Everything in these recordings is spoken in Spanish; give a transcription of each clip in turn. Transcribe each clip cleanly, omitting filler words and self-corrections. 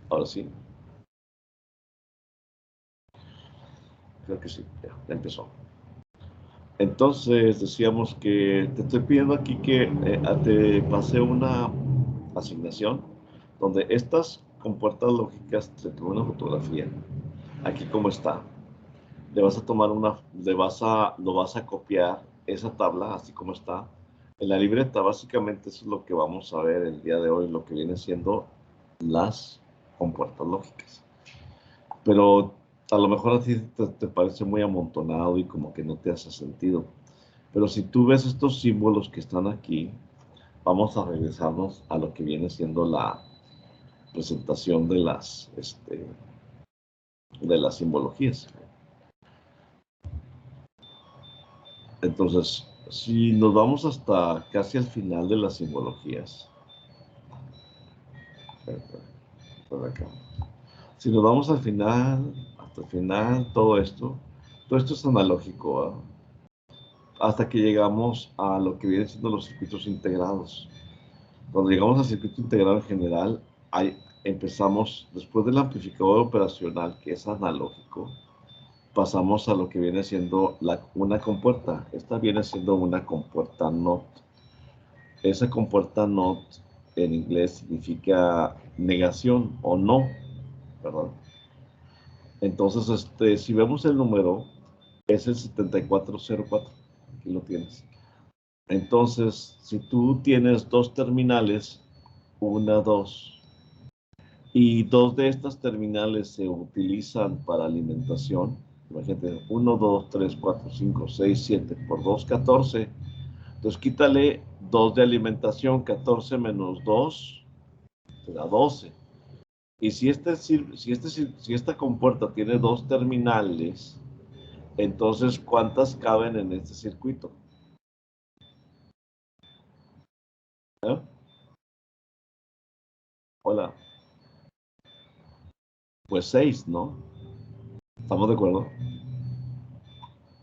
Ahora sí. Creo que sí, ya empezó. Entonces decíamos que te estoy pidiendo aquí que te pase una asignación donde estas compuertas lógicas te tomen una fotografía. Aquí como está. Le vas a tomar lo vas a copiar esa tabla así como está en la libreta. Básicamente eso es lo que vamos a ver el día de hoy, lo que viene siendo las compuertas lógicas. Pero a lo mejor a ti te parece muy amontonado y como que no te hace sentido. Pero si tú ves estos símbolos que están aquí, vamos a regresarnos a lo que viene siendo la presentación de las simbologías. Entonces, si nos vamos hasta casi al final de las simbologías, por acá. Si nos vamos al final, hasta el final, todo esto es analógico, ¿eh? Hasta que llegamos a lo que vienen siendo los circuitos integrados. Cuando llegamos al circuito integrado en general, empezamos, después del amplificador operacional, que es analógico, pasamos a lo que viene siendo una compuerta. Esta viene siendo una compuerta NOT. Esa compuerta NOT en inglés significa negación o no, ¿verdad? Entonces, si vemos el número, es el 7404. Aquí lo tienes. Entonces, si tú tienes dos terminales, una, dos, y dos de estas terminales se utilizan para alimentación, imagínate, 1, 2, 3, 4, 5, 6, 7 por 2, 14. Entonces, quítale 2 de alimentación, 14 menos 2, te da 12. Y si esta compuerta tiene dos terminales, entonces, ¿cuántas caben en este circuito? ¿Eh? Hola. Pues 6, ¿no? ¿Estamos de acuerdo?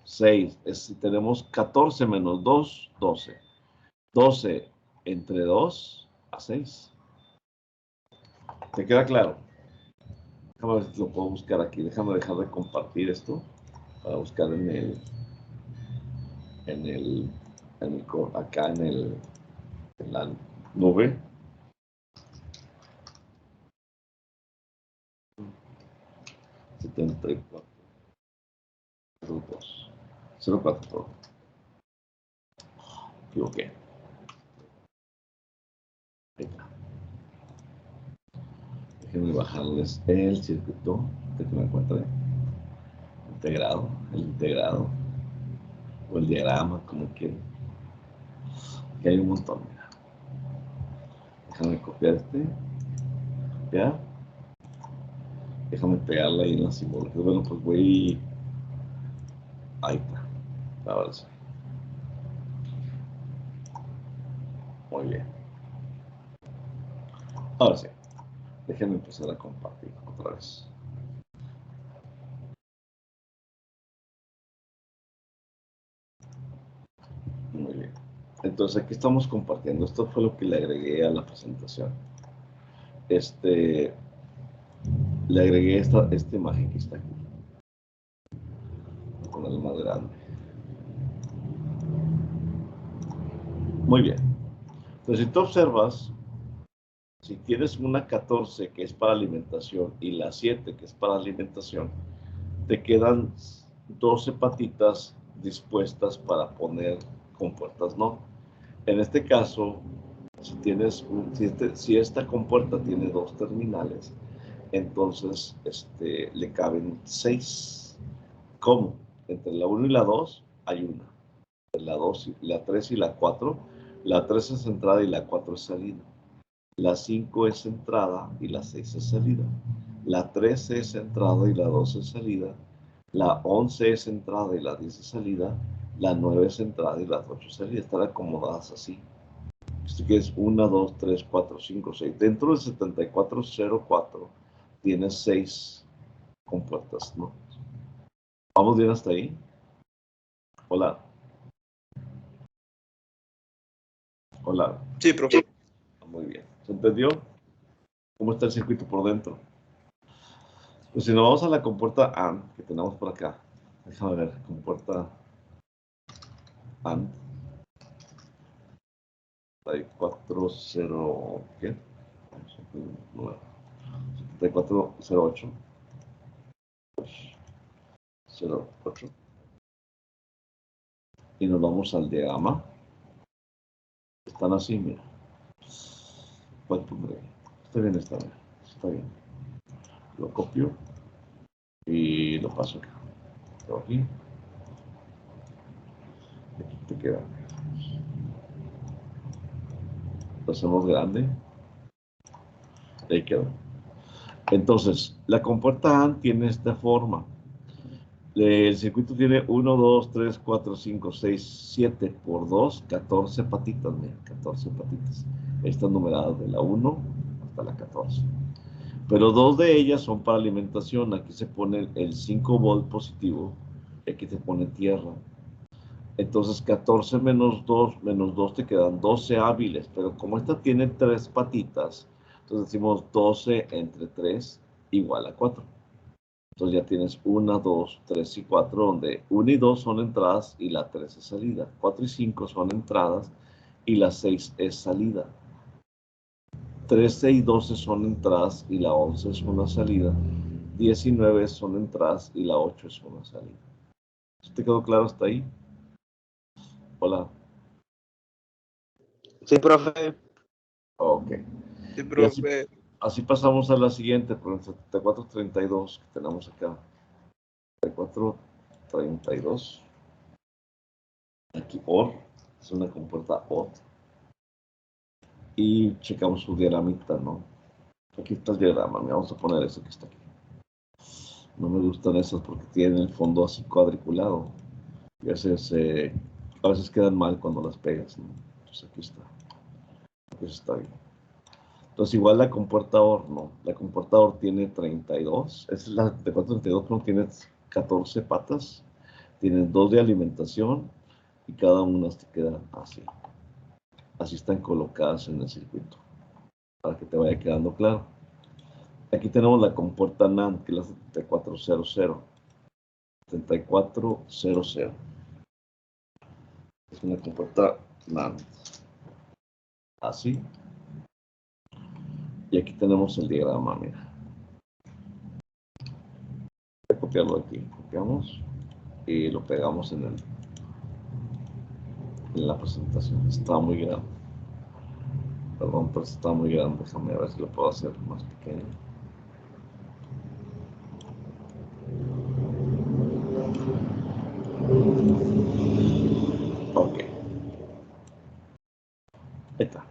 6. Si tenemos 14 menos 2, 12. 12 entre 2 a 6. ¿Te queda claro? Déjame ver si lo puedo buscar aquí. Déjame dejar de compartir esto para buscar acá en la nube. Setenta y cuatro. 02. 04. Equivoqué. Venga. Déjenme bajarles el circuito de que me encuentre integrado, el integrado o el diagrama, como quieran. Aquí hay un montón, mira. Déjame copiar copiar. Déjame pegarla ahí en la simbología. Bueno, pues voy. Ahí está. Ahora sí. Muy bien. Ahora sí. Déjenme empezar a compartir otra vez. Muy bien. Entonces aquí estamos compartiendo. Esto fue lo que le agregué a la presentación. Le agregué esta imagen que está aquí. Voy a ponerla más grande. Muy bien. Entonces, si tú observas, si tienes una 14 que es para alimentación y la 7 que es para alimentación, te quedan 12 patitas dispuestas para poner compuertas no. En este caso, si esta compuerta tiene dos terminales, entonces le caben 6. ¿Cómo? Entre la 1 y la 2 hay una. Entre la 2, la 3 y la 4, la 3 es entrada y la 4 es salida. La 5 es entrada y la 6 es salida. La 13 es entrada y la 12 es salida. La 11 es entrada y la 10 es salida. La 9 es entrada y las 8 es salida. Están acomodadas así. Esto que es 1, 2, 3, 4, 5, 6. Dentro del 7404 tiene 6 compuertas, ¿no? ¿Vamos bien hasta ahí? Hola. Hola. Sí, profe. Muy bien. ¿Se entendió? ¿Cómo está el circuito por dentro? Pues si nos vamos a la compuerta AND que tenemos por acá, déjame ver, compuerta AND, 7408, ¿qué? 7408, 08, y nos vamos al diagrama. Están así, mira. ¿Cuál pondré? Está bien, está bien. Está bien. Lo copio y lo paso acá. Lo aquí. Aquí te queda. Lo hacemos grande. Ahí quedó. Entonces, la compuerta AND tiene esta forma. El circuito tiene 1, 2, 3, 4, 5, 6, 7 por 2, 14 patitas, mira, 14 patitas. Están numeradas de la 1 hasta la 14. Pero dos de ellas son para alimentación. Aquí se pone el 5 volt positivo y aquí se pone tierra. Entonces 14 menos 2 te quedan 12 hábiles. Pero como esta tiene 3 patitas, entonces decimos 12 entre 3 igual a 4. Entonces ya tienes 1, 2, 3 y 4, donde 1 y 2 son entradas y la 3 es salida. 4 y 5 son entradas y la 6 es salida. 13 y 12 son entradas y la 11 es una salida. 19 son entradas y la 8 es una salida. ¿Te quedó claro hasta ahí? Hola. Sí, profe. Ok. Sí, Y así, profe. así pasamos a la siguiente, por el 7432 que tenemos acá. 7432. Aquí OR, es una compuerta OR. Y checamos su diagramita, ¿no? Aquí está el diagrama, vamos a poner eso que está aquí. No me gustan esas porque tienen el fondo así cuadriculado. Y a veces quedan mal cuando las pegas, ¿no? Entonces aquí está. Aquí está bien. Entonces igual la compuerta OR, ¿no? La compuerta OR tiene 32. Esa es la de 432, pero tiene 14 patas. Tiene 2 de alimentación y cada una te queda así. Así están colocadas en el circuito. Para que te vaya quedando claro. Aquí tenemos la compuerta NAND, que es la 7400. 7400. Es una compuerta NAND. Así. Y aquí tenemos el diagrama, mira. Voy a copiarlo aquí. Copiamos y lo pegamos en la presentación. Está muy grande. Perdón, pero está muy grande. Déjame ver si lo puedo hacer más pequeño. Ok. Ahí está.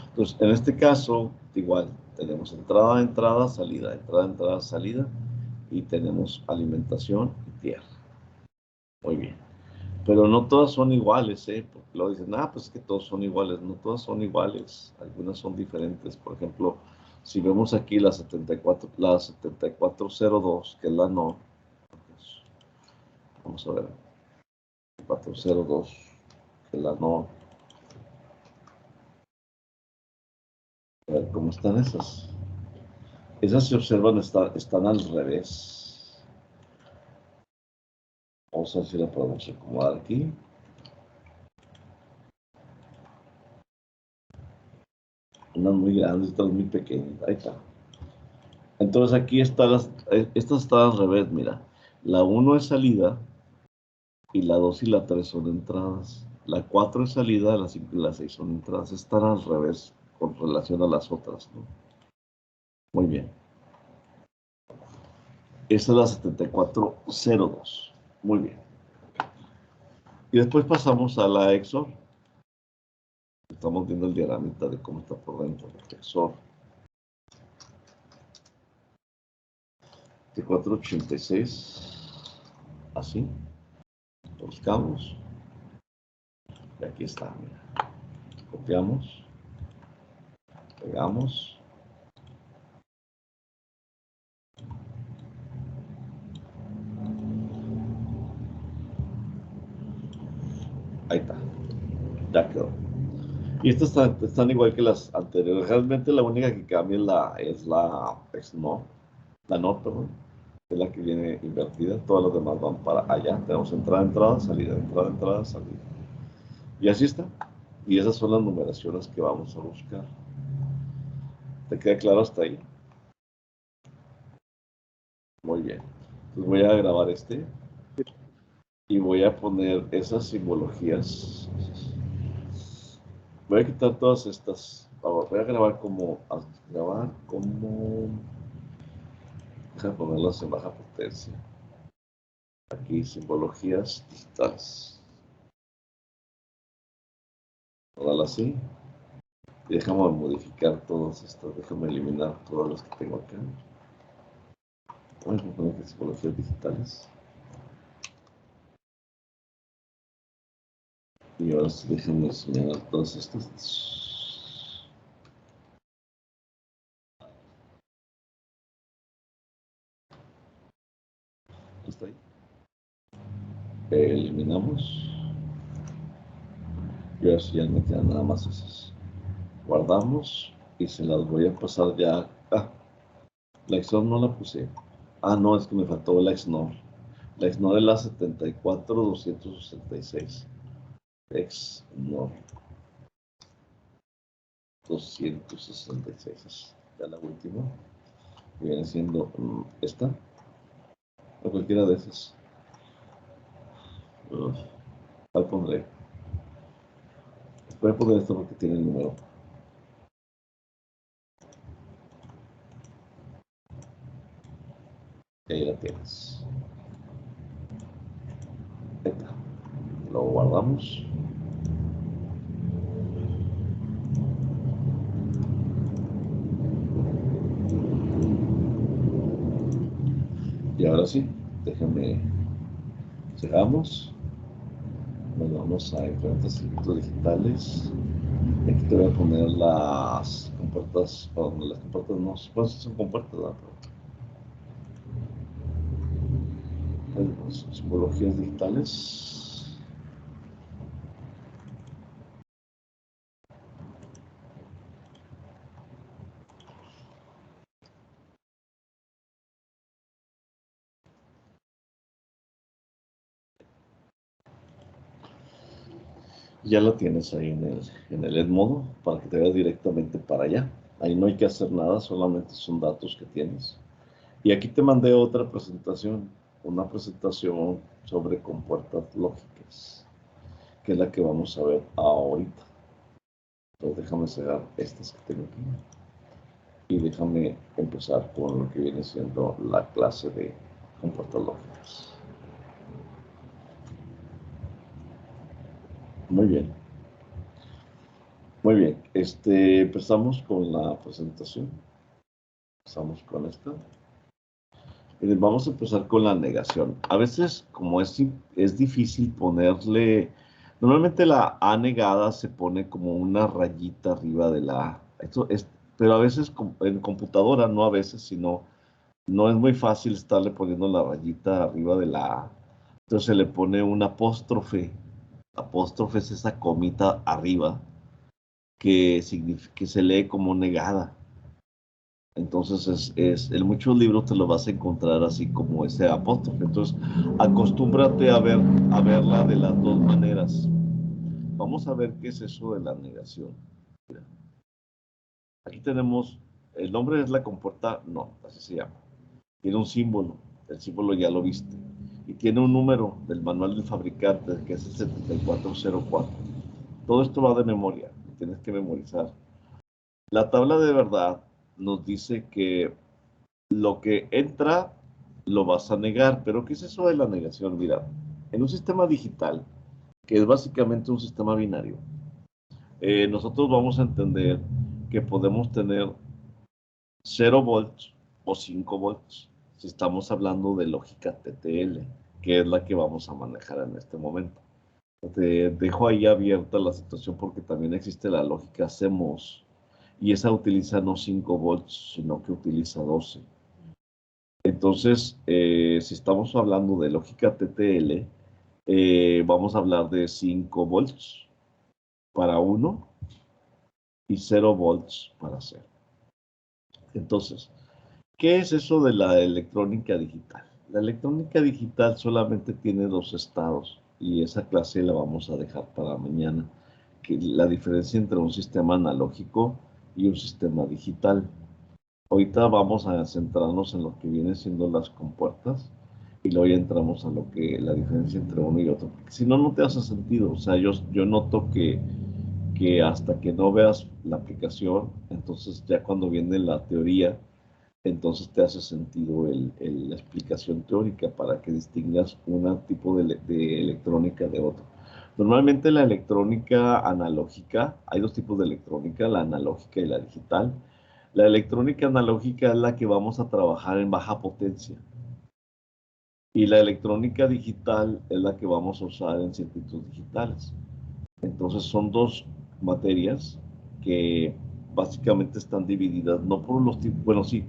Entonces, en este caso, igual, tenemos entrada, entrada, salida, entrada, entrada, salida, y tenemos alimentación y tierra. Muy bien. Pero no todas son iguales, ¿eh? Porque luego dicen, pues es que todos son iguales. No todas son iguales. Algunas son diferentes. Por ejemplo, si vemos aquí la 7402, que es la NOR. Pues, vamos a ver. 7402, que es la NOR. A ver cómo están esas. Esas se observan, están al revés. Vamos a ver si la podemos acomodar aquí. Unas muy grandes, otras muy pequeñas. Ahí está. Entonces aquí están estas están al revés, mira. La 1 es salida y la 2 y la 3 son entradas. La 4 es salida, la 5 y la 6 son entradas. Están al revés con relación a las otras, ¿no? Muy bien. Esta es la 7402. Muy bien. Y después pasamos a la EXOR. Estamos viendo el diagramita de cómo está por dentro. EXOR. 486. Así. Buscamos. Y aquí está, mira. Copiamos. Pegamos. Ahí está. Ya quedó. Y estas están igual que las anteriores. Realmente la única que cambia es la XNOR. La NOR, perdón, es la que viene invertida. Todas las demás van para allá. Tenemos entrada, entrada, salida, entrada, salida. Y así está. Y esas son las numeraciones que vamos a buscar. ¿Te queda claro hasta ahí? Muy bien. Entonces voy a grabar este y voy a poner esas simbologías. Voy a quitar todas estas. Voy a grabar como. Déjame ponerlas en baja potencia. Aquí, simbologías digitales. Ahora así. Y déjame modificar todas estas. Déjame eliminar todas las que tengo acá. Vamos a poner que simbologías digitales. Y ahora sí, déjame señalar todas estas. Hasta ahí. Eliminamos. Y ahora sí ya me quedan nada más esas. Guardamos y se las voy a pasar ya. La XOR no la puse. No, es que me faltó la XNOR. La XNOR es la 74266. XNOR 266. Ya la última. Que viene siendo esta. O cualquiera de esas. ¿Cuál pondré? Voy a poner esto porque tiene el número. Y ahí la tienes. Esta. Lo guardamos. Y ahora sí, déjenme. Cerramos. Nos vamos a diferentes circuitos digitales. Aquí te voy a poner las compuertas, bueno, las compuertas no, pues son compuertas, ¿verdad? Pero, simbologías digitales. Ya lo tienes ahí en el Edmodo para que te vayas directamente para allá. Ahí no hay que hacer nada, solamente son datos que tienes. Y aquí te mandé otra presentación, una presentación sobre compuertas lógicas, que es la que vamos a ver ahorita. Entonces déjame cerrar estas que tengo aquí. Y déjame empezar con lo que viene siendo la clase de compuertas lógicas. Muy bien. Muy bien. Empezamos con la presentación. Empezamos con esta. Vamos a empezar con la negación. A veces, como es difícil ponerle... Normalmente la A negada se pone como una rayita arriba de la A. Pero a veces en computadora, no a veces, sino no es muy fácil estarle poniendo la rayita arriba de la A. Entonces se le pone un apóstrofe. Apóstrofe es esa comita arriba que se lee como negada. Entonces, en muchos libros te lo vas a encontrar así como ese apóstrofe. Entonces, acostúmbrate a verla de las dos maneras. Vamos a ver qué es eso de la negación. Mira, aquí tenemos, el nombre es la compuerta, no, así se llama. Tiene un símbolo, el símbolo ya lo viste. Y tiene un número del manual del fabricante, que es el 7404. Todo esto va de memoria, tienes que memorizar. La tabla de verdad nos dice que lo que entra lo vas a negar. Pero ¿qué es eso de la negación? Mira, en un sistema digital, que es básicamente un sistema binario, nosotros vamos a entender que podemos tener 0 volts o 5 volts, si estamos hablando de lógica TTL, que es la que vamos a manejar en este momento. Te dejo ahí abierta la situación porque también existe la lógica CMOS, y esa utiliza no 5 volts, sino que utiliza 12. Entonces, si estamos hablando de lógica TTL, vamos a hablar de 5 volts para 1 y 0 volts para 0. Entonces, ¿Qué es eso de la electrónica digital? La electrónica digital solamente tiene dos estados y esa clase la vamos a dejar para mañana, que la diferencia entre un sistema analógico y un sistema digital. Ahorita vamos a centrarnos en lo que viene siendo las compuertas y luego ya entramos a lo que la diferencia entre uno y otro. Porque si no, no te hace sentido. O sea, yo noto que hasta que no veas la aplicación, entonces ya cuando viene la teoría, entonces te hace sentido la explicación teórica para que distingas un tipo de electrónica de otro. Normalmente la electrónica analógica, hay dos tipos de electrónica, la analógica y la digital. La electrónica analógica es la que vamos a trabajar en baja potencia y la electrónica digital es la que vamos a usar en circuitos digitales. Entonces son dos materias que básicamente están divididas, no por los tipos, bueno, sí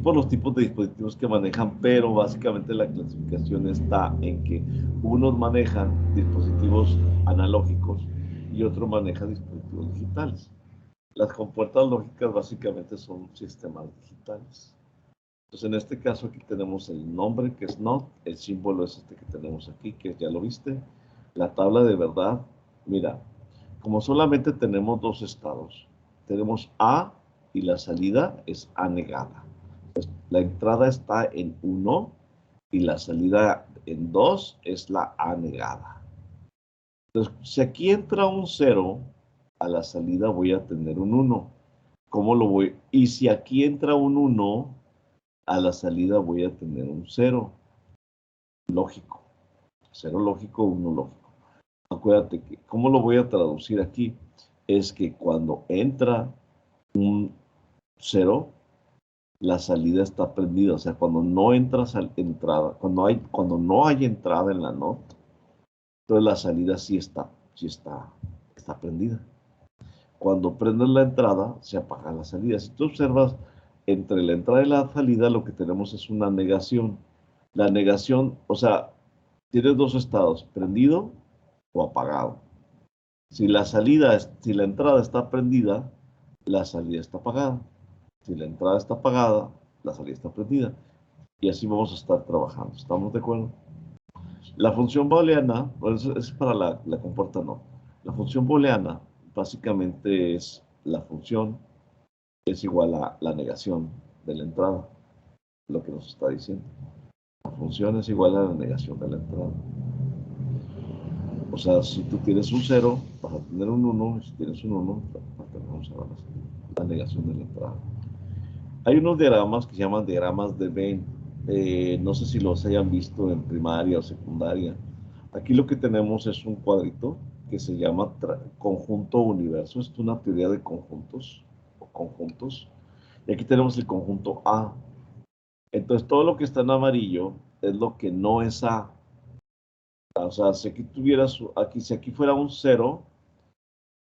por los tipos de dispositivos que manejan, pero básicamente la clasificación está en que unos manejan dispositivos analógicos y otros manejan dispositivos digitales. Las compuertas lógicas básicamente son sistemas digitales. Entonces, en este caso aquí tenemos el nombre que es NOT, el símbolo es este que tenemos aquí, que ya lo viste. La tabla de verdad, mira, como solamente tenemos dos estados, tenemos A y la salida es A negada. Entonces, la entrada está en 1 y la salida en 2 es la A negada. Entonces, si aquí entra un 0, a la salida voy a tener un 1. ¿Cómo lo voy? Y si aquí entra un 1, a la salida voy a tener un 0 lógico. 0 lógico, 1 lógico. Acuérdate que, ¿cómo lo voy a traducir aquí? Es que cuando entra un 0, la salida está prendida. O sea, cuando no entra entrada, cuando no hay entrada en la nota, entonces la salida sí está prendida. Cuando prendes la entrada, se apaga la salida. Si tú observas, entre la entrada y la salida, lo que tenemos es una negación. La negación, o sea, tienes dos estados, prendido o apagado. Si la entrada está prendida, la salida está apagada. Si la entrada está apagada, la salida está prendida. Y así vamos a estar trabajando. ¿Estamos de acuerdo? La función booleana, pues es para la compuerta no. La función booleana básicamente es la función es igual a la negación de la entrada, lo que nos está diciendo. La función es igual a la negación de la entrada. O sea, si tú tienes un 0, vas a tener un 1, y si tienes un 1, vas a tener un 0, la negación de la entrada. Hay unos diagramas que se llaman diagramas de Venn. No sé si los hayan visto en primaria o secundaria. Aquí lo que tenemos es un cuadrito que se llama conjunto universo. Es una teoría de conjuntos o conjuntos. Y aquí tenemos el conjunto A. Entonces, todo lo que está en amarillo es lo que no es A. O sea, si aquí si aquí fuera un 0,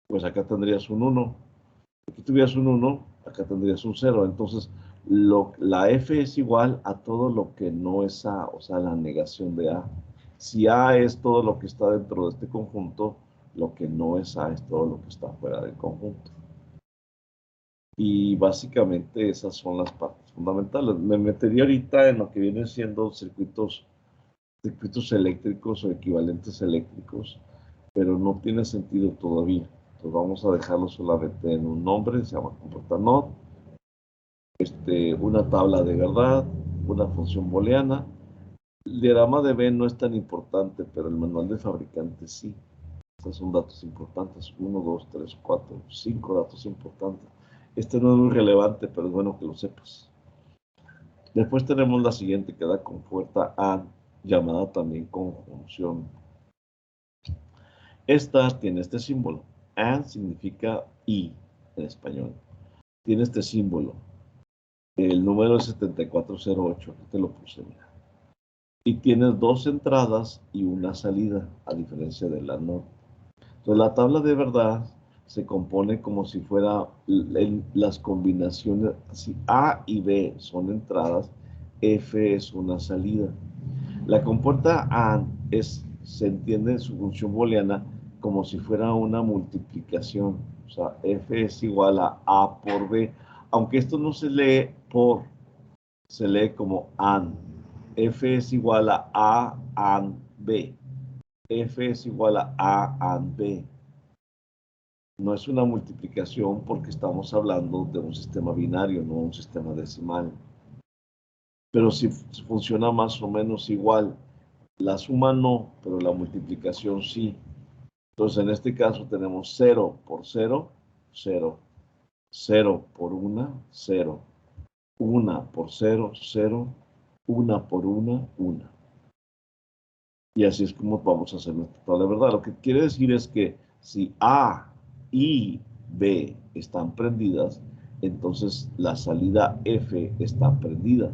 pues acá tendrías un 1. Si aquí tuvieras un 1, acá tendrías un 0. Entonces, la F es igual a todo lo que no es A, o sea, la negación de A. Si A es todo lo que está dentro de este conjunto, lo que no es A es todo lo que está fuera del conjunto. Y básicamente esas son las partes fundamentales. Me metería ahorita en lo que vienen siendo circuitos eléctricos o equivalentes eléctricos, pero no tiene sentido todavía. Entonces vamos a dejarlo solamente en un nombre, se llama comportanot, una tabla de verdad, una función booleana. El diagrama de Venn no es tan importante, pero el manual de fabricante sí. Estos son datos importantes. 1, 2, 3, 4, 5 datos importantes. Este no es muy relevante, pero es bueno que lo sepas. Después tenemos la siguiente que da compuerta A, llamada también conjunción. Esta tiene este símbolo. A significa I en español. Tiene este símbolo. El número es 7408. Aquí te lo puse, mira. Y tienes dos entradas y una salida, a diferencia de la NOT. Entonces, la tabla de verdad se compone como si fuera las combinaciones. Si A y B son entradas, F es una salida. La compuerta A se entiende en su función booleana como si fuera una multiplicación. O sea, F es igual a por B. Aunque esto no se lee por, se lee como AND. F es igual a AND B. F es igual a AND B. No es una multiplicación porque estamos hablando de un sistema binario, no un sistema decimal. Pero si funciona más o menos igual, la suma no, pero la multiplicación sí. Entonces, en este caso tenemos 0 por 0, 0. 0 por 1, 0. 1 por 0, 0. 1 por 1, 1. Y así es como vamos a hacer nuestra tabla de verdad. Lo que quiere decir es que si A y B están prendidas, entonces la salida F está prendida.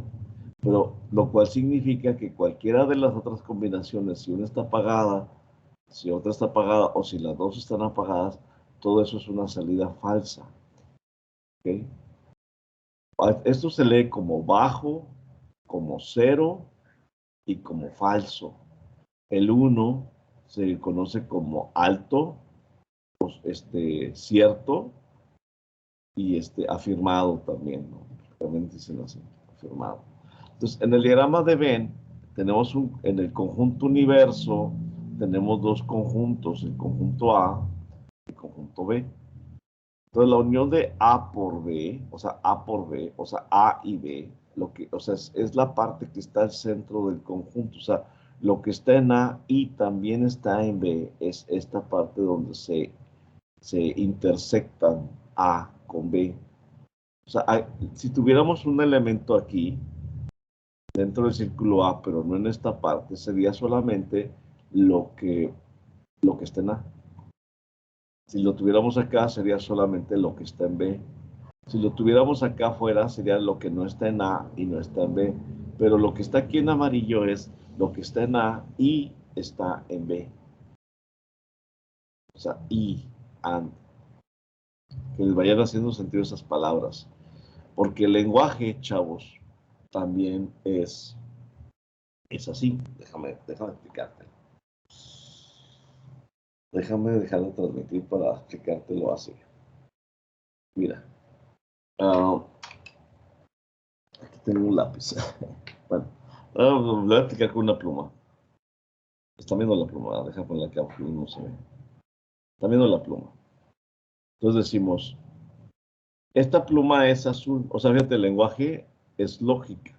Pero lo cual significa que cualquiera de las otras combinaciones, si una está apagada, si otra está apagada o si las dos están apagadas, todo eso es una salida falsa. ¿Okay? Esto se lee como bajo, como cero y como falso. El 1 se conoce como alto, cierto y afirmado también, ¿no? También dicen así, afirmado. Entonces, en el diagrama de Venn, tenemos en el conjunto universo, tenemos dos conjuntos, el conjunto A y el conjunto B. Entonces, la unión de A por B, o sea, A por B, o sea, A y B, o sea, es la parte que está al centro del conjunto, o sea, lo que está en A y también está en B, es esta parte donde se intersectan A con B. O sea, si tuviéramos un elemento aquí, dentro del círculo A, pero no en esta parte, sería solamente lo que está en A. Si lo tuviéramos acá, sería solamente lo que está en B. Si lo tuviéramos acá afuera, sería lo que no está en A y no está en B. Pero lo que está aquí en amarillo es lo que está en A y está en B. O sea, y, and. Que les vayan haciendo sentido esas palabras. Porque el lenguaje, chavos, también es así. Déjame explicarte. Déjame dejar de transmitir para explicártelo así. Mira. Aquí tengo un lápiz. Bueno, lo voy a explicar con una pluma. Están viendo la pluma, deja ponerla acá porque no se ve. Están viendo la pluma. Entonces decimos, esta pluma es azul. O sea, fíjate, el lenguaje es lógica.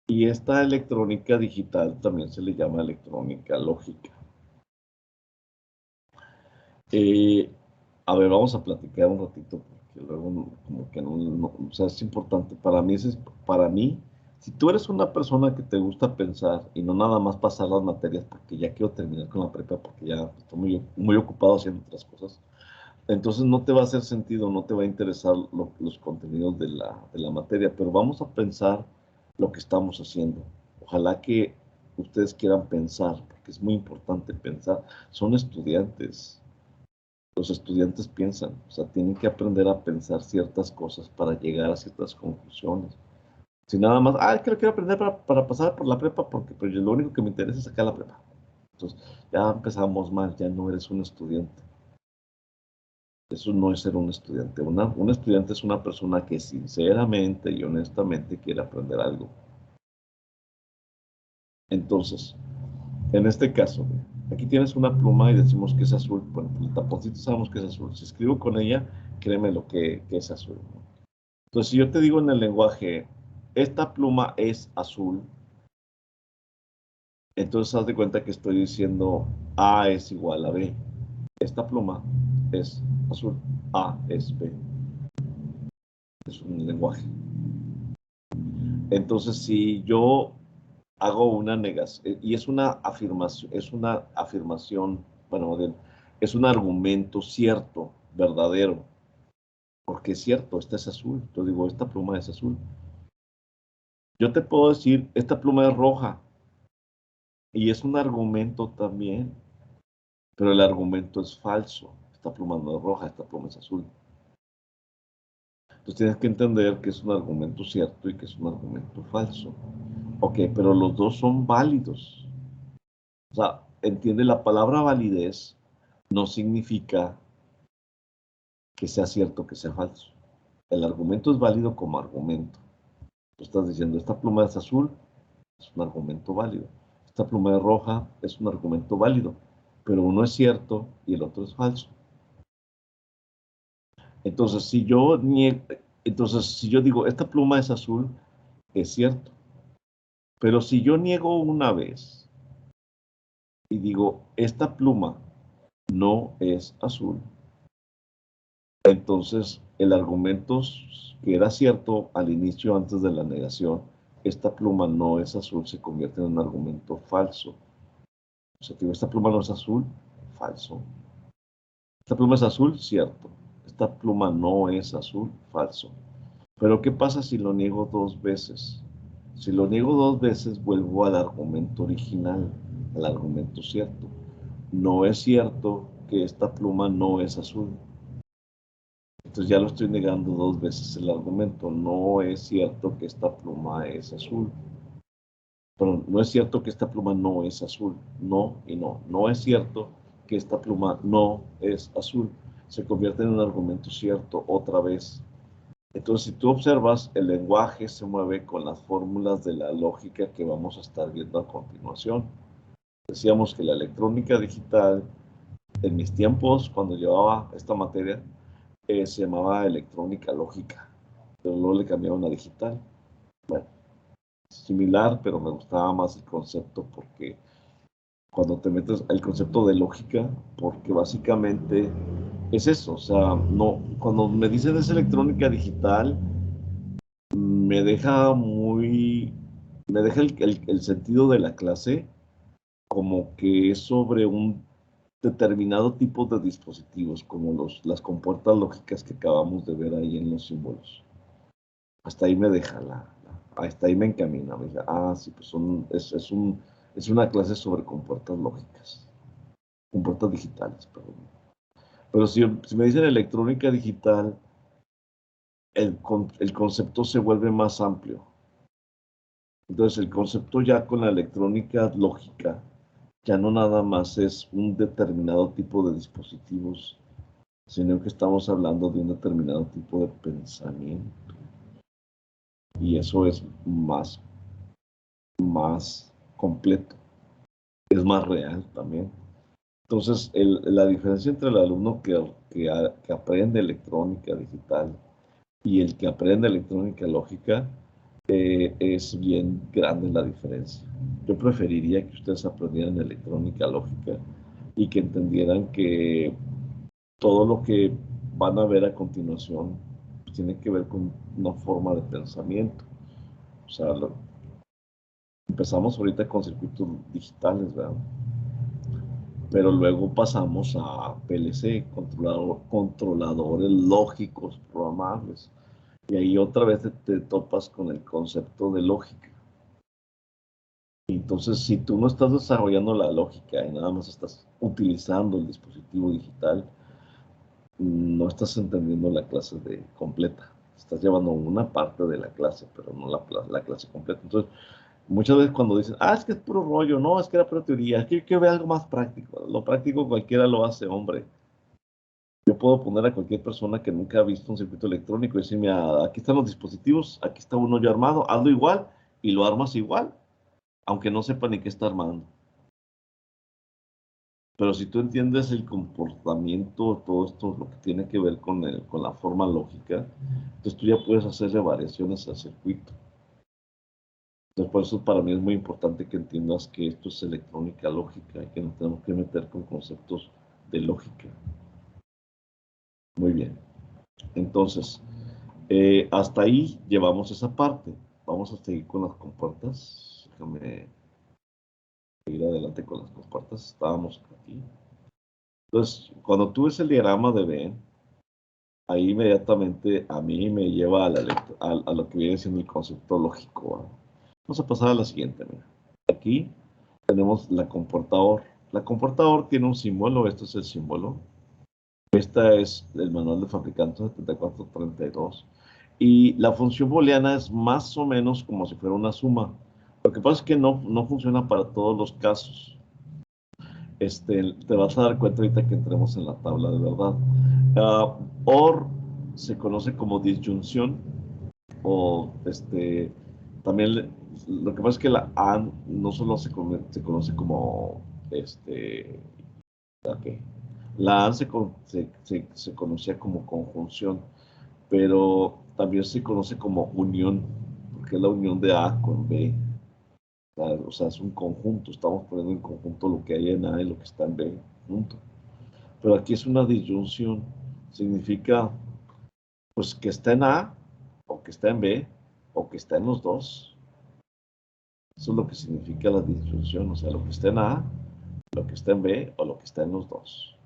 Y esta electrónica digital también se le llama electrónica lógica. A ver, vamos a platicar un ratito, porque luego como que no, o sea, es importante. Para mí, si tú eres una persona que te gusta pensar y no nada más pasar las materias, porque ya quiero terminar con la prepa, porque ya estoy muy ocupado haciendo otras cosas, entonces no te va a hacer sentido, no te va a interesar los contenidos de la materia, pero vamos a pensar lo que estamos haciendo. Ojalá que ustedes quieran pensar, porque es muy importante pensar. Son estudiantes. Los estudiantes piensan, o sea, tienen que aprender a pensar ciertas cosas para llegar a ciertas conclusiones. Si nada más, es que lo quiero aprender para pasar por la prepa, porque pues, lo único que me interesa es sacar la prepa. Entonces, ya empezamos mal, ya no eres un estudiante. Eso no es ser un estudiante. Un estudiante es una persona que sinceramente y honestamente quiere aprender algo. Entonces, en este caso, aquí tienes una pluma y decimos que es azul. Bueno, el taponcito sabemos que es azul. Si escribo con ella, créeme lo que es azul. Entonces, si yo te digo en el lenguaje, esta pluma es azul, entonces haz de cuenta que estoy diciendo A es igual a B. Esta pluma es azul, A es B. Es un lenguaje. Entonces, si yo hago una negación, y es una afirmación, bueno, es un argumento cierto, verdadero, porque es cierto, esta es azul. Yo digo, esta pluma es azul. Yo te puedo decir, esta pluma es roja, y es un argumento también, pero el argumento es falso. Esta pluma no es roja, esta pluma es azul. Entonces tienes que entender que es un argumento cierto y que es un argumento falso. Ok, pero los dos son válidos. O sea, entiende, la palabra validez no significa que sea cierto, que sea falso. El argumento es válido como argumento. Tú estás diciendo, esta pluma es azul, es un argumento válido. Esta pluma es roja, es un argumento válido. Pero uno es cierto y el otro es falso. Entonces, si yo digo, esta pluma es azul, es cierto. Pero si yo niego una vez y digo, esta pluma no es azul, entonces el argumento que era cierto al inicio, antes de la negación, esta pluma no es azul, se convierte en un argumento falso. O sea, que esta pluma no es azul, falso. Esta pluma es azul, cierto. Esta pluma no es azul, falso. Pero ¿qué pasa si lo niego dos veces? Si lo niego dos veces, vuelvo al argumento original, al argumento cierto. No es cierto que esta pluma no es azul. Entonces ya lo estoy negando dos veces el argumento. No es cierto que esta pluma es azul. Pero no es cierto que esta pluma no es azul. No y no. No es cierto que esta pluma no es azul. Se convierte en un argumento cierto otra vez. Entonces, si tú observas, el lenguaje se mueve con las fórmulas de la lógica que vamos a estar viendo a continuación. Decíamos que la electrónica digital, en mis tiempos, cuando llevaba esta materia, se llamaba electrónica lógica, pero luego le cambiaron a digital. Bueno, similar, pero me gustaba más el concepto porque cuando te metes el concepto de lógica, porque básicamente es eso, o sea, no, cuando me dicen es electrónica digital, me deja el sentido de la clase como que es sobre un determinado tipo de dispositivos, como las compuertas lógicas que acabamos de ver ahí en los símbolos. Hasta ahí me deja hasta ahí me encamina, me dice, sí, pues es una clase sobre compuertas lógicas, compuertas digitales, perdón. Pero si me dicen electrónica digital, el concepto se vuelve más amplio. Entonces, el concepto ya con la electrónica lógica ya no nada más es un determinado tipo de dispositivos, sino que estamos hablando de un determinado tipo de pensamiento. Y eso es más completo, es más real también. Entonces, la diferencia entre el alumno que aprende electrónica digital y el que aprende electrónica lógica es bien grande la diferencia. Yo preferiría que ustedes aprendieran electrónica lógica y que entendieran que todo lo que van a ver a continuación pues, tiene que ver con una forma de pensamiento. O sea, empezamos ahorita con circuitos digitales, ¿verdad? Pero luego pasamos a PLC, controladores lógicos programables. Y ahí otra vez te topas con el concepto de lógica. Entonces, si tú no estás desarrollando la lógica y nada más estás utilizando el dispositivo digital, no estás entendiendo la clase completa. Estás llevando una parte de la clase, pero no la clase completa. Entonces, muchas veces cuando dicen, es que es puro rollo, no, es que era pura teoría, es que ve algo más práctico. Lo práctico cualquiera lo hace, hombre. Yo puedo poner a cualquier persona que nunca ha visto un circuito electrónico y decirme, aquí están los dispositivos, aquí está uno ya armado, hazlo igual y lo armas igual, aunque no sepa ni qué está armando. Pero si tú entiendes el comportamiento, todo esto, lo que tiene que ver con la forma lógica, entonces tú ya puedes hacerle variaciones al circuito. Entonces, por eso para mí es muy importante que entiendas que esto es electrónica lógica y que nos tenemos que meter con conceptos de lógica. Muy bien. Entonces, hasta ahí llevamos esa parte. Vamos a seguir con las compuertas. Déjame seguir adelante con las compuertas. Estábamos aquí. Entonces, cuando tú ves el diagrama de Venn, ahí inmediatamente a mí me lleva a lo que viene siendo el concepto lógico. ¿Va? Vamos a pasar a la siguiente. Mira. Aquí tenemos la comportador. La comportador tiene un símbolo. Este es el símbolo. Esta es el manual de fabricante 7432. Y la función booleana es más o menos como si fuera una suma. Lo que pasa es que no funciona para todos los casos. Te vas a dar cuenta ahorita que entremos en la tabla de verdad. OR se conoce como disyunción o lo que pasa es que la AND no solo se conoce como, ok, la AND se conocía como conjunción, pero también se conoce como unión, porque es la unión de A con B. O sea, es un conjunto, estamos poniendo en conjunto lo que hay en A y lo que está en B junto. Pero aquí es una disyunción, significa pues que está en A, o que está en B, o que está en los dos. Eso es lo que significa la disyunción, o sea, lo que está en A, lo que está en B, o lo que está en los dos.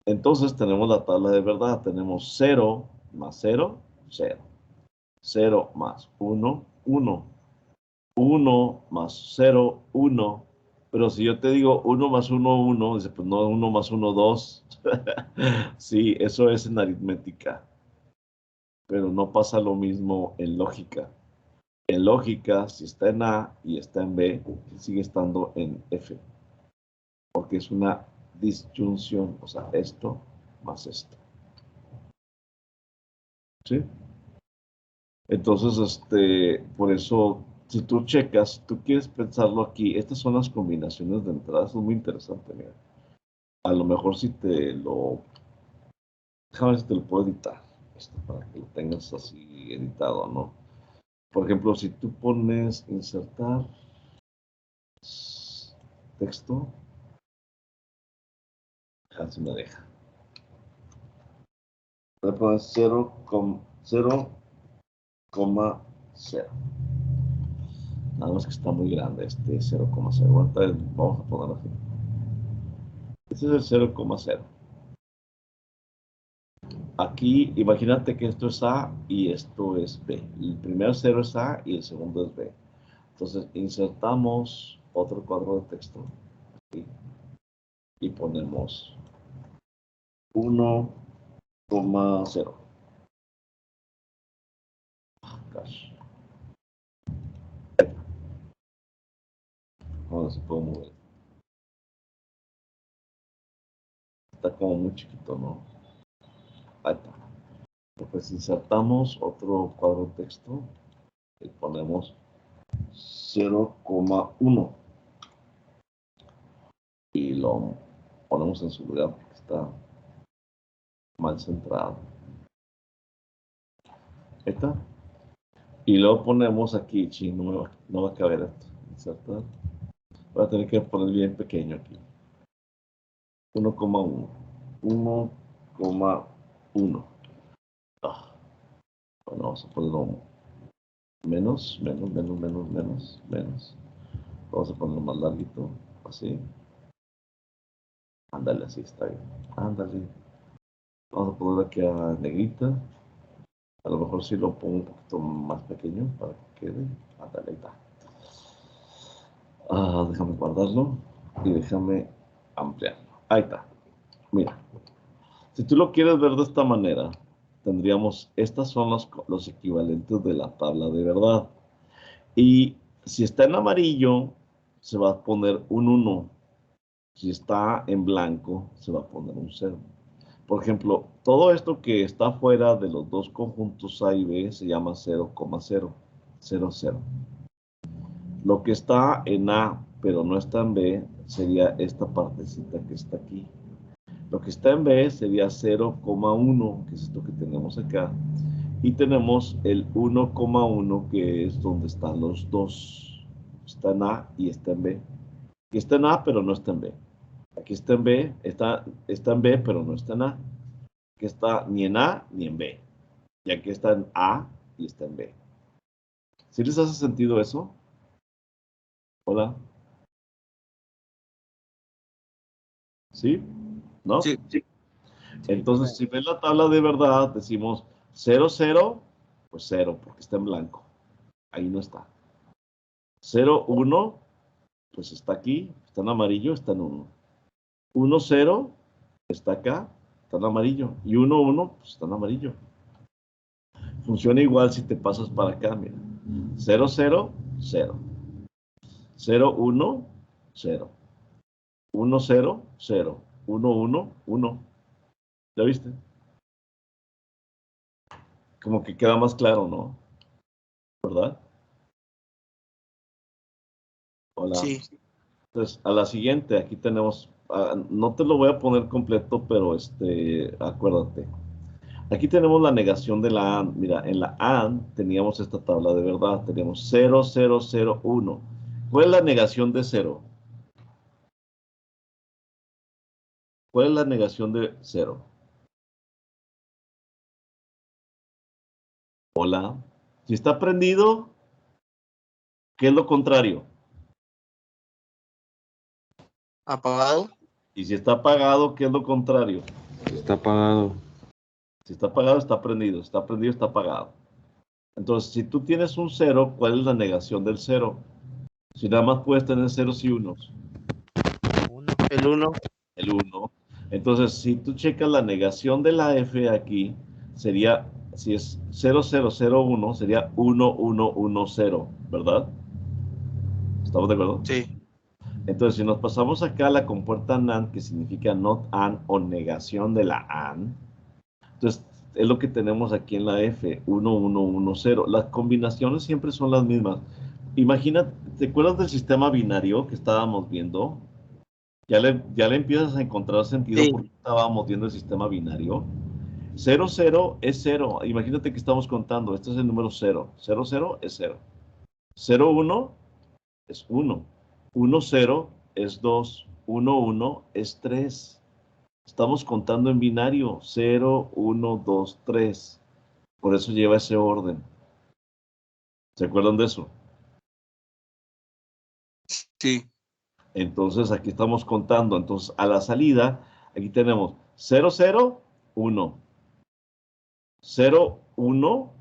Entonces tenemos la tabla de verdad, tenemos 0 más 0, 0. 0 más 1, 1. 1 más 0, 1. Pero si yo te digo 1 más 1, 1, dice, pues no, 1 más 1, 2. Sí, eso es en aritmética. Pero no pasa lo mismo en lógica. En lógica, si está en A y está en B, sigue estando en F. Porque es una disyunción, o sea, esto más esto. ¿Sí? Entonces, por eso, si tú checas, si tú quieres pensarlo aquí, estas son las combinaciones de entradas, son muy interesantes, mira. A lo mejor si te lo, déjame ver si te lo puedo editar, esto para que lo tengas así editado, ¿no? Por ejemplo, si tú pones insertar texto, así me deja. Voy a poner 0,0. Nada más que está muy grande este 0,0. Vamos a ponerlo así. Este es el 0,0. Aquí, imagínate que esto es A y esto es B. El primer 0 es A y el segundo es B. Entonces, insertamos otro cuadro de texto aquí, y ponemos 1,0. Ahora se puede mover. Está como muy chiquito, ¿no? Ahí está. Pues insertamos otro cuadro de texto y ponemos 0,1 y lo ponemos en su lugar porque está mal centrado. Ahí está. Y luego ponemos aquí, no va a caber esto. Insertar. Voy a tener que poner bien pequeño aquí. 1,1. 1,1. Bueno, vamos a ponerlo menos. Vamos a ponerlo más larguito, así. Ándale, así está bien. Ándale. Vamos a ponerlo aquí a negrita. A lo mejor sí lo pongo un poquito más pequeño para que quede. Ándale, ahí está. Déjame guardarlo y déjame ampliarlo. Ahí está. Mira, si tú lo quieres ver de esta manera, tendríamos, estas son los equivalentes de la tabla de verdad. Y si está en amarillo, se va a poner un 1. Si está en blanco, se va a poner un 0. Por ejemplo, todo esto que está fuera de los dos conjuntos A y B se llama 0,0. 0, 0. Lo que está en A, pero no está en B, sería esta partecita que está aquí. Lo que está en B sería 0,1, que es esto que tenemos acá. Y tenemos el 1,1, que es donde están los dos. Está en A y está en B. Aquí está en A, pero no está en B. Aquí está en B, está en B, pero no está en A. Aquí está ni en A ni en B. Y aquí está en A y está en B. ¿Sí les hace sentido eso? Hola. ¿Sí? ¿No? Sí, Sí. sí, Entonces, si ves la tabla de verdad, decimos 0, 0, pues 0, porque está en blanco. Ahí no está. 0, 1, pues está aquí, está en amarillo, está en 1. 1, 0, está acá, está en amarillo. Y 1, 1, pues está en amarillo. Funciona igual si te pasas para acá, mira. 0, 0, 0. 0, 1, 0. 1, 0, 0. 1, 1, 1. ¿Ya viste? Como que queda más claro, ¿no? ¿Verdad? Hola. Sí. Entonces, a la siguiente, aquí tenemos, no te lo voy a poner completo, pero acuérdate. Aquí tenemos la negación de la AND. Mira, en la AND teníamos esta tabla de verdad. Teníamos 0, 0, 0, 1. ¿Cuál es la negación de 0? ¿Cuál es la negación de 0? Hola. Si está prendido, ¿qué es lo contrario? Apagado. Y si está apagado, ¿qué es lo contrario? Está apagado. Si está apagado, está prendido. Si está prendido, está apagado. Entonces, si tú tienes un 0, ¿cuál es la negación del 0? Si nada más puedes tener ceros y unos. El 1. El 1. Entonces, si tú checas la negación de la F aquí, sería, si es 0001, sería 1110, ¿verdad? ¿Estamos de acuerdo? Sí. Entonces, si nos pasamos acá a la compuerta NAND, que significa not AND o negación de la AND, entonces es lo que tenemos aquí en la F, 1110. Las combinaciones siempre son las mismas. Imagina, ¿te acuerdas del sistema binario que estábamos viendo? Ya le empiezas a encontrar sentido Sí. porque estábamos viendo el sistema binario. 0, 0 es 0. Imagínate que estamos contando. Este es el número 0. 0, 0 es 0. 0, 1 es 1. 1, 0 es 2. 1, 1 es 3. Estamos contando en binario. 0, 1, 2, 3. Por eso lleva ese orden. ¿Se acuerdan de eso? Sí. Entonces aquí estamos contando. Entonces a la salida, aquí tenemos 0, 0, 1. 0, 1,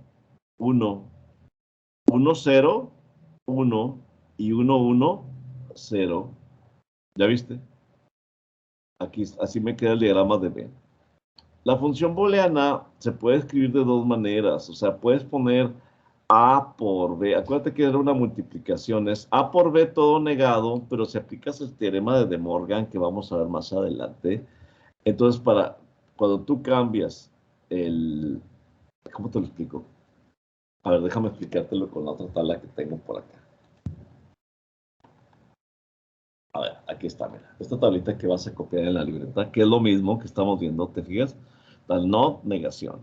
1, 1, 0, 1 y 1, 1, 0. ¿Ya viste? Aquí, así me queda el diagrama de B. La función booleana se puede escribir de dos maneras. O sea, puedes poner A por B. Acuérdate que era una multiplicación. Es A por B todo negado, pero si aplicas el teorema de De Morgan, que vamos a ver más adelante, entonces cuando tú cambias ¿cómo te lo explico? A ver, déjame explicártelo con la otra tabla que tengo por acá. A ver, aquí está, mira. Esta tablita que vas a copiar en la libreta, que es lo mismo que estamos viendo, ¿te fijas? La not negación.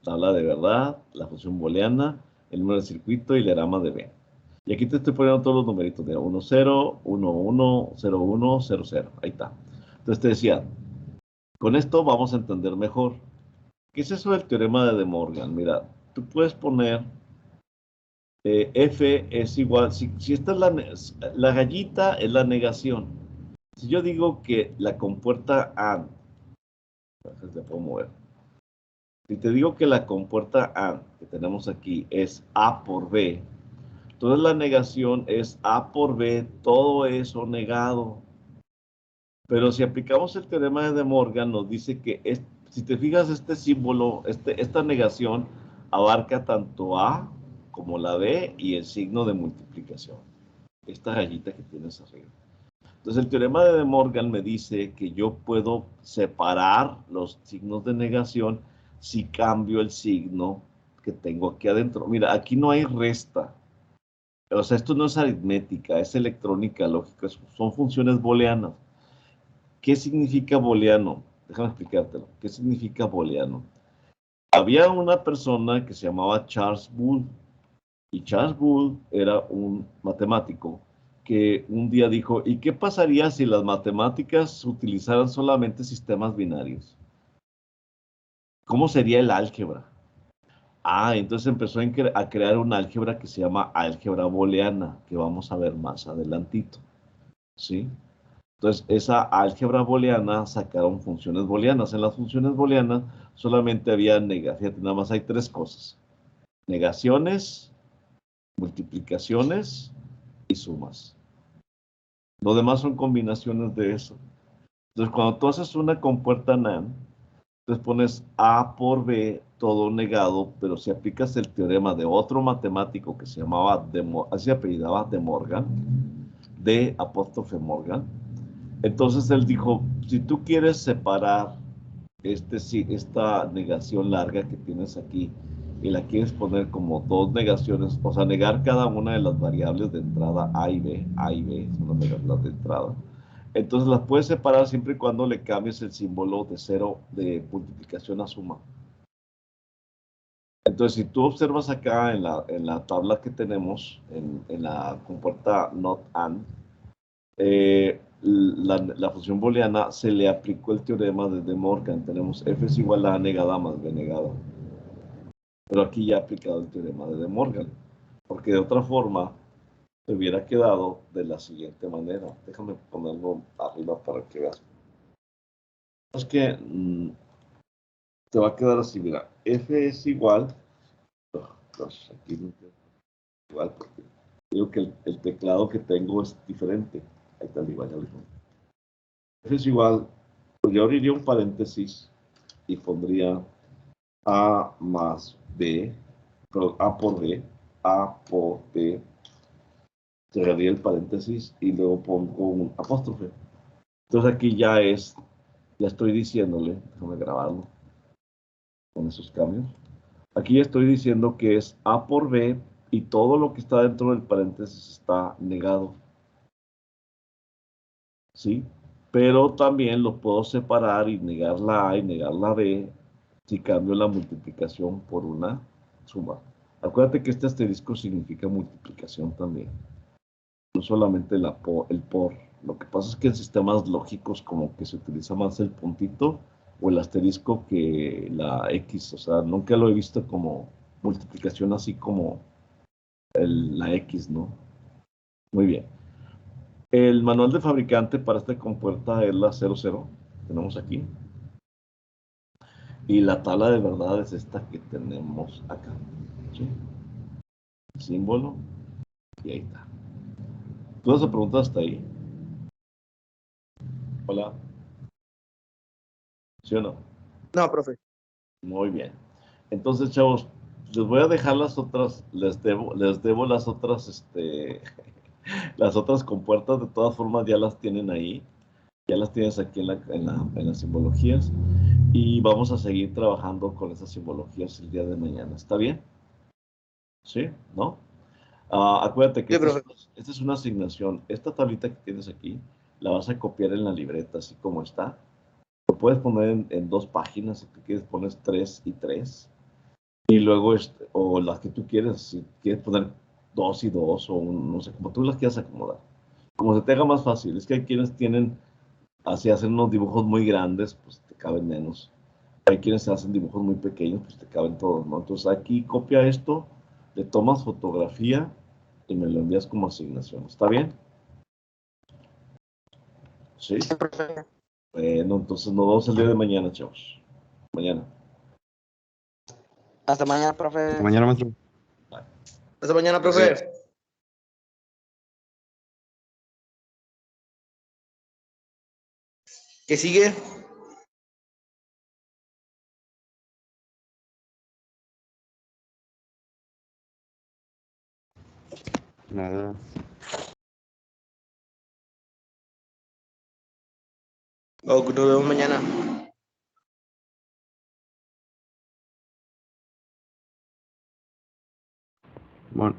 Tabla de verdad, la función booleana, el número del circuito y el diagrama de B. Y aquí te estoy poniendo todos los numeritos de 1, 0, 1, 1, 0, 1, 0, 0. Ahí está. Entonces te decía, con esto vamos a entender mejor. ¿Qué es eso del teorema de De Morgan? Mira, tú puedes poner F es igual, si esta es la gallita es la negación. Si yo digo que la compuerta AND, entonces le puedo mover. Si te digo que la compuerta AND que tenemos aquí es A por B, entonces la negación es A por B, todo eso negado. Pero si aplicamos el teorema de De Morgan, nos dice que si te fijas este símbolo, esta negación abarca tanto A como la B y el signo de multiplicación. Esta gallita que tienes arriba. Entonces el teorema de De Morgan me dice que yo puedo separar los signos de negación si cambio el signo que tengo aquí adentro. Mira, aquí no hay resta. O sea, esto no es aritmética, es electrónica, lógica, son funciones booleanas. ¿Qué significa booleano? Déjame explicártelo. ¿Qué significa booleano? Había una persona que se llamaba Charles Boole, y Charles Boole era un matemático que un día dijo, ¿y qué pasaría si las matemáticas utilizaran solamente sistemas binarios? ¿Cómo sería el álgebra? Entonces empezó a crear una álgebra que se llama álgebra booleana, que vamos a ver más adelantito, ¿sí? Entonces, esa álgebra booleana sacaron funciones booleanas. En las funciones booleanas solamente había fíjate, nada más hay tres cosas. Negaciones, multiplicaciones y sumas. Lo demás son combinaciones de eso. Entonces, cuando tú haces una compuerta NAND, entonces pones A por B, todo negado, pero si aplicas el teorema de otro matemático que se llamaba, así se apellidaba De Morgan, de apóstrofe Morgan, entonces él dijo, si tú quieres separar esta negación larga que tienes aquí y la quieres poner como dos negaciones, o sea, negar cada una de las variables de entrada A y B son las variables de entrada. Entonces las puedes separar siempre y cuando le cambies el símbolo de cero de multiplicación a suma. Entonces, si tú observas acá en la tabla que tenemos, en la compuerta not and, la función booleana se le aplicó el teorema de De Morgan. Tenemos f es igual a negada más b negada. Pero aquí ya ha aplicado el teorema de De Morgan, porque de otra forma se hubiera quedado de la siguiente manera. Déjame ponerlo arriba para que veas. Es que te va a quedar así, mira, f es igual, aquí no queda igual porque digo que el teclado que tengo es diferente. Ahí está, igual, ya lo dije. F es igual, pues yo abriría un paréntesis y pondría A más B, perdón, A por B, A por B, cerraría el paréntesis y luego pongo un apóstrofe. Entonces aquí ya estoy diciéndole, déjame grabarlo con esos cambios. Aquí estoy diciendo que es A por B y todo lo que está dentro del paréntesis está negado. ¿Sí? Pero también lo puedo separar y negar la A y negar la B si cambio la multiplicación por una suma. Acuérdate que este asterisco significa multiplicación también, no solamente el por. Lo que pasa es que en sistemas lógicos como que se utiliza más el puntito o el asterisco que la X. O sea, nunca lo he visto como multiplicación así como la X, ¿no? Muy bien. El manual de fabricante para esta compuerta es la 00. Tenemos aquí. Y la tabla de verdad es esta que tenemos acá. ¿Sí? El símbolo. Y ahí está. ¿Tú has preguntado hasta ahí? Hola. ¿Sí o no? No, profe. Muy bien. Entonces, chavos, les voy a dejar las otras, les debo las otras, las otras compuertas. De todas formas, ya las tienen ahí. Ya las tienes aquí en las simbologías. Y vamos a seguir trabajando con esas simbologías el día de mañana. ¿Está bien? ¿Sí? ¿No? Acuérdate que Sí, profe. esta es una asignación. Esta tablita que tienes aquí, la vas a copiar en la libreta, así como está. Lo puedes poner en dos páginas, si tú quieres pones 3 y 3. Y luego, o las que tú quieres, si quieres poner 2 y 2, o no sé, como tú las quieras acomodar. Como se te haga más fácil. Es que hay quienes tienen, así hacen unos dibujos muy grandes, pues te caben menos. Hay quienes hacen dibujos muy pequeños, pues te caben todos, ¿no? Entonces aquí copia esto, le tomas fotografía y me lo envías como asignación. ¿Está bien? ¿Sí? Bueno, entonces nos vemos el día de mañana, chavos. Mañana. Hasta mañana, profe. Hasta mañana, maestro. Bye. Hasta mañana, profe. ¿Qué sigue? Nada. Nos vemos mañana. Bueno.